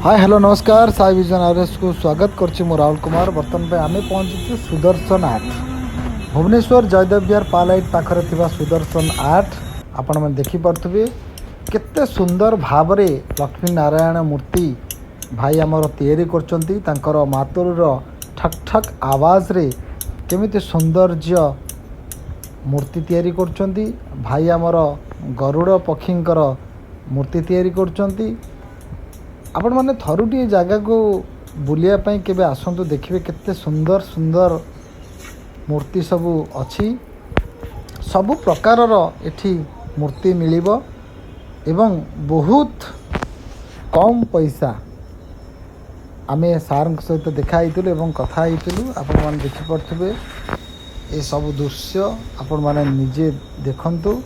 Hi hello नमस्कार Sai vision RS को स्वागत करछि मु राहुल कुमार। बर्तमान पे आमे पहुंचु सुदर्शन आर्ट भुवनेश्वर जयदेव विहार पालाइट पाखरे थिबा सुदर्शन आर्ट। आपण मन देखि परथबे केते सुंदर भाबरे लक्ष्मी नारायण मूर्ति भाई आमर तैयारी करचंती। तांकर मातुर ठक ठक आवाज रे केमिति सौंदर्य मूर्ति तैयारी करचंती। भाई आमर गरुड़ पक्षींकर मूर्ति तैयारी करचंती। आपण मैंने थरुटी जगह को बुलिया पाई केबे आसंतु देखिए केते सुंदर सुंदर मूर्ति सबू अच्छी। सबु प्रकारर एठी मूर्ति मिलिबो एवं बहुत कम पैसा। आमे सार सहित देखा होइतिलु एवं कथा होइतिलु। आपण माने देखि परथबे ए सब दृश्य आपण माने निजे देखंतु।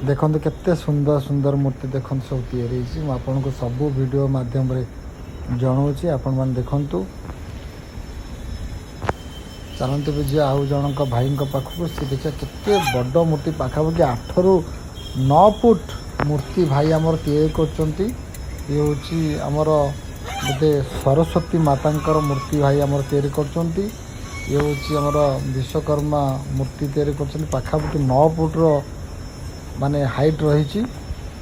देखो केते सुंदर सुंदर मूर्ति देखो सब तैयारी आपन को सब वीडियो माध्यम रे जनाऊँगी। आपण मैंने देखु चलते भी जी आउ जनक भाई पाखक सी देखा केते बड़ मूर्ति पाखापाखि 8 ରୁ 9 फुट मूर्ति भाई आमर तैयारी करचंती। ये हूँ आमर गोटे सरस्वती मातांकर मूर्ति भाई आमर तैयारी करचंती। ये हूँ आमर विश्वकर्मा मूर्ति तैयारी करचंती। पाखापाखि 9 फुट रो माने हाइट रही।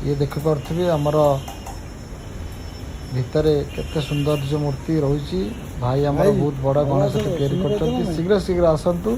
ये देख पारे आमर भितर केते सुंदर जो मूर्ति रही। भाई आमर बहुत बड़ा गणेश तैयारी कर शीघ्र शीघ्र आसतु।